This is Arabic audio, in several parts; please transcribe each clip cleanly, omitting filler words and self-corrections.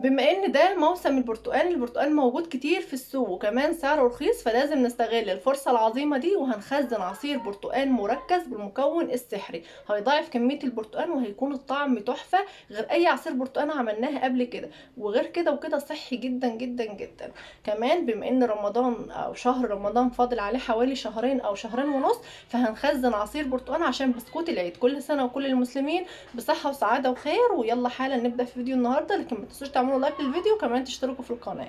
بما ان ده موسم البرتقال موجود كتير في السوق وكمان سعره رخيص، فلازم نستغل الفرصة العظيمة دي وهنخزن عصير برتقال مركز بالمكون السحري. هيضاعف كمية البرتقال وهيكون الطعم تحفة غير اي عصير برتقال عملناه قبل كده، وغير كده وكده صحي جدا جدا جدا. كمان بما ان رمضان او شهر رمضان فاضل عليه حوالي شهرين او شهرين ونص، فهنخزن عصير برتقال عشان بسكوت العيد. كل سنة وكل المسلمين بصحة وسعادة وخير. ويلا حالا نبدأ في فيديو النهاردة، لكن ما تنسوش تعملوا لايك للفيديو وكمان تشتركوا في القناة.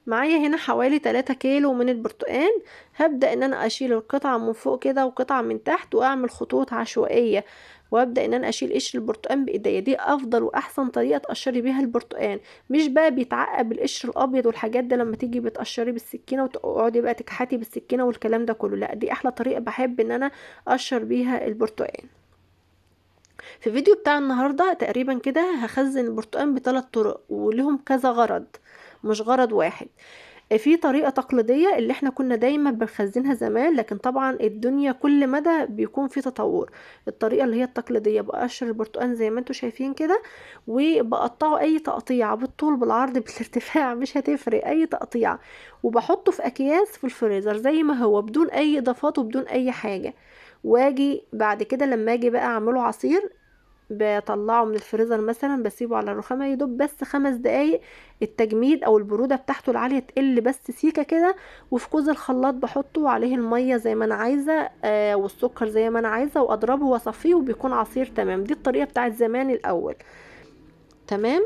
معايا هنا حوالي 3 كيلو من البرتقال. هبدأ ان انا اشيل القطعة من فوق كده وقطعة من تحت واعمل خطوط عشوائية، وابدأ ان انا اشيل قشر البرتقال بايديا. دي افضل واحسن طريقة تقشري بيها البرتقال، مش بقى بيتعقب القشر الابيض والحاجات ده لما تيجي بتقشري بالسكينة وتقعدي بقى تكحتي بالسكينة والكلام ده كله. لا، دي احلى طريقة بحب ان انا اقشر بيها البرتقال. في الفيديو بتاع النهاردة تقريبا كده هخزن البرتقال بثلاث طرق ولهم كذا غرض، مش غرض واحد. في طريقة تقليدية اللي احنا كنا دايما بنخزنها زمان، لكن طبعا الدنيا كل مدى بيكون في تطور. الطريقة اللي هي التقليدية، بقشر البرتقال زي ما انتوا شايفين كده، وبقطعه اي تقطيع بالطول بالعرض بالارتفاع مش هتفرق، اي تقطيع، وبحطه في اكياس في الفريزر زي ما هو بدون اي اضافات وبدون اي حاجة. واجي بعد كده لما اجي بقى اعمله عصير، بطلعه من الفريزر مثلا، بسيبه على الرخامة يدوب بس 5 دقايق، التجميد او البرودة بتاعته العالية تقل بس سيكة كده. وفي كوز الخلاط بحطه عليه المية زي ما انا عايزة، والسكر زي ما انا عايزة، واضربه واصفيه وبيكون عصير تمام. دي الطريقة بتاعت زمان الاول. تمام.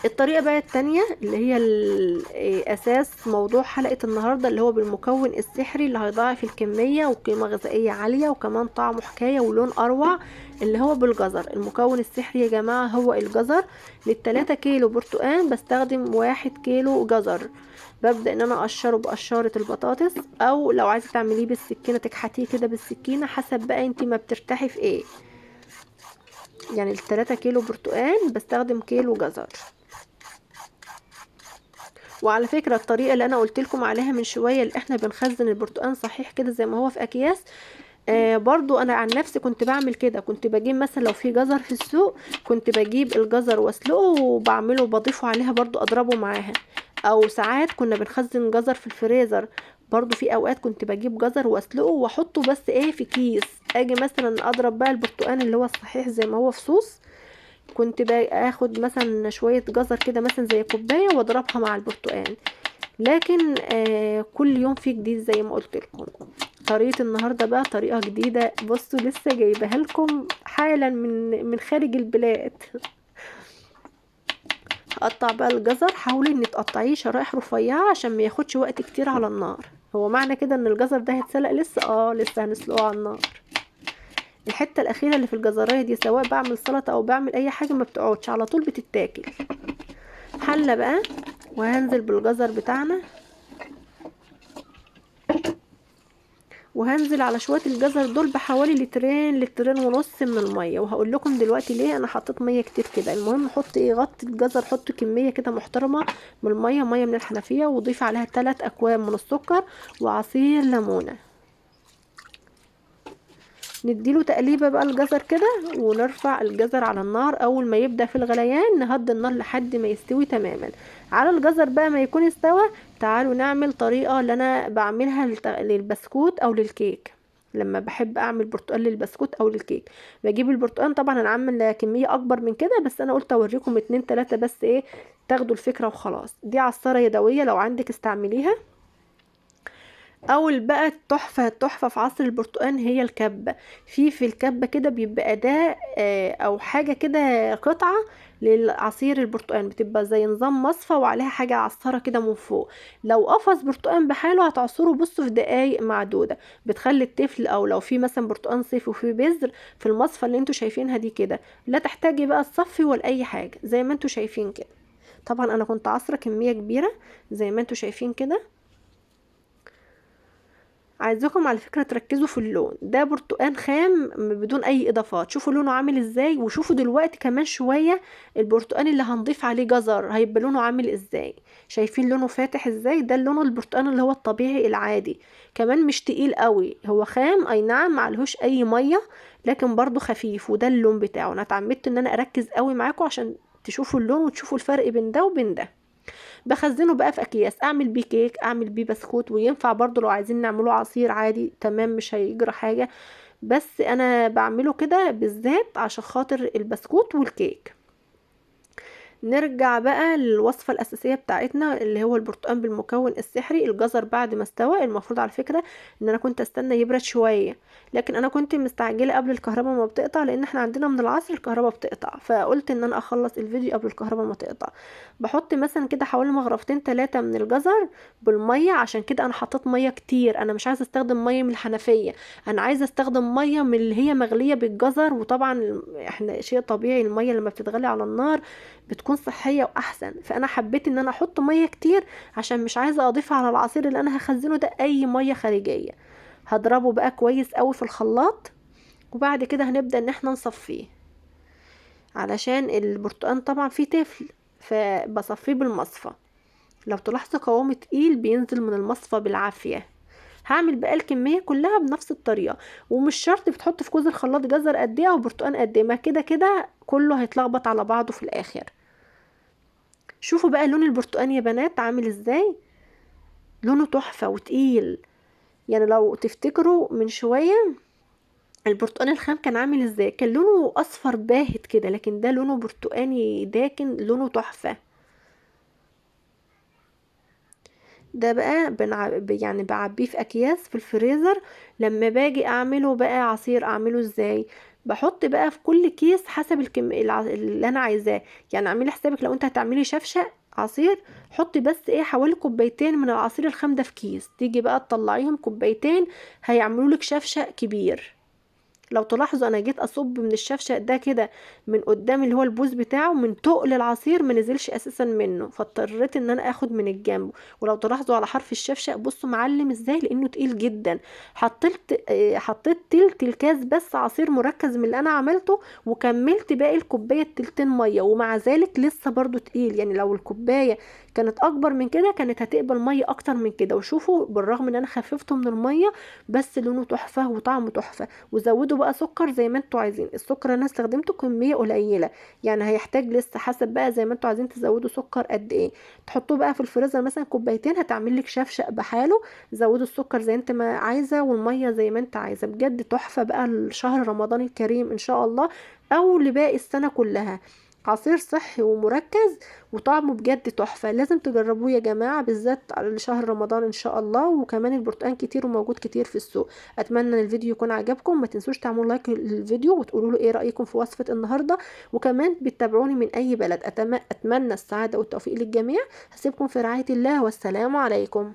الطريقة بقى التانية اللي هي أساس موضوع حلقة النهاردة، اللي هو بالمكون السحري اللي هيضاعف الكمية وقيمة غذائية عالية وكمان طعمه حكاية ولون أروع، اللي هو بالجزر. المكون السحري يا جماعة هو الجزر. لل3 كيلو برتقان بستخدم 1 كيلو جزر. ببدأ ان انا اقشره بقشارة البطاطس، او لو عايزة تعمليه بالسكينة تكحتيه كده بالسكينة، حسب بقى انتي ما بترتاحي في ايه. يعني ال3 كيلو برتقان بستخدم كيلو جزر. وعلى فكرة الطريقة اللي انا قلت لكم عليها من شوية، اللي احنا بنخزن البرتقال صحيح كده زي ما هو في اكياس، برضو انا عن نفسي كنت بعمل كده. كنت بجيب مثلا لو في جزر في السوق، كنت بجيب الجزر واسلقه وبعمله بضيفه عليها برضو اضربه معاها. او ساعات كنا بنخزن جزر في الفريزر، برضو في اوقات كنت بجيب جزر واسلقه واحطه بس ايه في كيس. اجي مثلا اضرب بقى البرتقال اللي هو الصحيح زي ما هو في صوص، كنت باخد مثلا شوية جزر كده مثلا زي كوباية واضربها مع البرتقال. لكن كل يوم في جديد زي ما قلت لكم. طريقة النهاردة بقى طريقة جديدة، بصوا لسه جايبها لكم حالا من خارج البلاد. هقطع بقى الجزر، حاولي ان تقطعيه شرائح رفيعة عشان ما ياخدش وقت كتير على النار. هو معنى كده ان الجزر ده هيتسلق لسه؟ لسه هنسلقه على النار. الحتة الاخيرة اللي في الجزراية دي سواء بعمل سلطة او بعمل اي حاجة ما بتقعدش، على طول بتتاكل. حلة بقى، وهنزل بالجزر بتاعنا، وهنزل على شوية الجزر دول بحوالي لترين ونص من المية. وهقول لكم دلوقتي ليه انا حطيت مية كتير كده. المهم حط غطي الجزر، حط كمية كده محترمة من المية، مية من الحنفية، وضيف عليها 3 اكواب من السكر وعصير ليمونة. نديله تقليبة بقى الجزر كده، ونرفع الجزر على النار. اول ما يبدأ في الغليان نهدي النار لحد ما يستوي تماما. على الجزر بقى ما يكون استوى، تعالوا نعمل طريقة اللي انا بعملها للبسكوت او للكيك. لما بحب اعمل برتقال للبسكوت او للكيك، بجيب البرتقال. طبعا انا عامل كمية اكبر من كده، بس انا قلت اوريكم 2 3 بس ايه تاخدوا الفكرة وخلاص. دي عصارة يدوية لو عندك استعمليها. اول بقى التحفه في عصر البرتقال هي الكبه. في الكبه كده بيبقى اداه او حاجه كده، قطعه للعصير البرتقال، بتبقى زي نظام مصفى وعليها حاجه عصاره كده من فوق. لو قفص برتقال بحاله هتعصره بصوا في دقايق معدوده. بتخلي الطفل، او لو في مثلا برتقال صيفي وفي بذر في المصفى اللي انتوا شايفينها دي كده، لا تحتاجي بقى تصفي ولا اي حاجه زي ما انتوا شايفين كده. طبعا انا كنت عصره كميه كبيره زي ما انتوا شايفين كده. عايزاكم على فكرة تركزوا في اللون ده، برتقان خام بدون اي اضافات. شوفوا لونه عامل ازاي، وشوفوا دلوقتي كمان شوية البرتقان اللي هنضيف عليه جزر هيبقى لونه عامل ازاي. شايفين لونه فاتح ازاي؟ ده اللون البرتقان اللي هو الطبيعي العادي. كمان مش تقيل قوي، هو خام اي نعم، معلهوش اي مية، لكن برضو خفيف، وده اللون بتاعه. انا اتعمدت ان انا اركز قوي معاكم عشان تشوفوا اللون وتشوفوا الفرق بين ده وبين ده. بخزنه بقى في اكياس، اعمل بيه كيك، اعمل بيه بسكوت، وينفع برضو لو عايزين نعمله عصير عادي تمام مش هيجرى حاجة. بس انا بعمله كده بالذات عشان خاطر البسكوت والكيك. نرجع بقى للوصفة الأساسية بتاعتنا اللي هو البرتقال بالمكون السحري. الجزر بعد ما استوى، المفروض على فكرة ان انا كنت استنى يبرد شوية، لكن انا كنت مستعجلة قبل الكهرباء ما بتقطع، لان احنا عندنا من العصر الكهرباء بتقطع، فقلت ان انا اخلص الفيديو قبل الكهرباء ما تقطع. بحط مثلا كده حوالي مغرفتين 3 من الجزر بالمية، عشان كده انا حطيت مية كتير. انا مش عايزة استخدم مية من الحنفية، انا عايزة استخدم مية من اللي هي مغلية بالجزر. وطبعا احنا شيء طبيعي المية لما بتتغلي على النار بتكون صحية واحسن، فانا حبيت ان انا احط مية كتير عشان مش عايزة اضيفها على العصير اللي انا هخزنه ده اي مية خارجية. هضربه بقى كويس قوي في الخلاط، وبعد كده هنبدأ ان احنا نصفيه، علشان البرتقال طبعا فيه تفل، فبصفيه بالمصفى. لو تلاحظوا قوامه تقيل بينزل من المصفى بالعافية. هعمل بقى الكمية كلها بنفس الطريقة، ومش شرط بتحط في كوز الخلاط جزر قد ايه او برتقال قد ايه، ما كده كده كله هيتلخبط على بعضه في الاخر. شوفوا بقى لون البرتقال يا بنات عامل ازاي، لونه تحفة وتقيل. يعني لو تفتكروا من شوية البرتقال الخام كان عامل ازاي، كان لونه اصفر باهت كده، لكن ده لونه برتقاني داكن، لونه تحفة. ده بقى يعني بعبيه في اكياس في الفريزر. لما باجي اعمله بقى عصير اعمله ازاي، بحط بقى في كل كيس حسب اللي انا عايزاه. يعني اعملي حسابك لو انت هتعملي شفشق عصير، حطي بس ايه حوالي كوبايتين من العصير الخام ده في كيس، تيجي بقى تطلعيهم كوبايتين هيعملوا لك شفشق كبير. لو تلاحظوا انا جيت اصب من الشفشق ده كده من قدام اللي هو البوز بتاعه، من تقل العصير ما نزلش اساسا منه، فاضطريت ان انا اخد من الجنب. ولو تلاحظوا على حرف الشفشق بصوا معلم ازاي، لانه تقيل جدا. حطيت تلت الكاس بس عصير مركز من اللي انا عملته، وكملت باقي الكوبايه التلتين ميه، ومع ذلك لسه برضو تقيل. يعني لو الكوبايه كانت اكبر من كده كانت هتقبل ميه اكتر من كده. وشوفوا بالرغم ان انا خففته من الميه بس لونه تحفه وطعمه تحفه. وزودوا بقى سكر زي ما انتوا عايزين. السكر انا استخدمته كميه قليله، يعني هيحتاج لسه حسب بقى زي ما انتوا عايزين تزودوا سكر قد ايه. تحطوه بقى في الفريزر مثلا كوبايتين هتعمل لك شفشق بحاله. زودوا السكر زي انت ما عايزه والميه زي ما انت عايزه. بجد تحفه بقى لشهر رمضان الكريم ان شاء الله، او لباقي السنه كلها. عصير صحي ومركز وطعمه بجد تحفة، لازم تجربوه يا جماعة، بالذات على شهر رمضان ان شاء الله. وكمان البرتقال كتير وموجود كتير في السوق. اتمنى ان الفيديو يكون عجبكم، ما تنسوش تعملوا لايك للفيديو وتقولوا له ايه رأيكم في وصفة النهاردة، وكمان بتتابعوني من اي بلد. اتمنى السعادة والتوفيق للجميع. هسيبكم في رعاية الله، والسلام عليكم.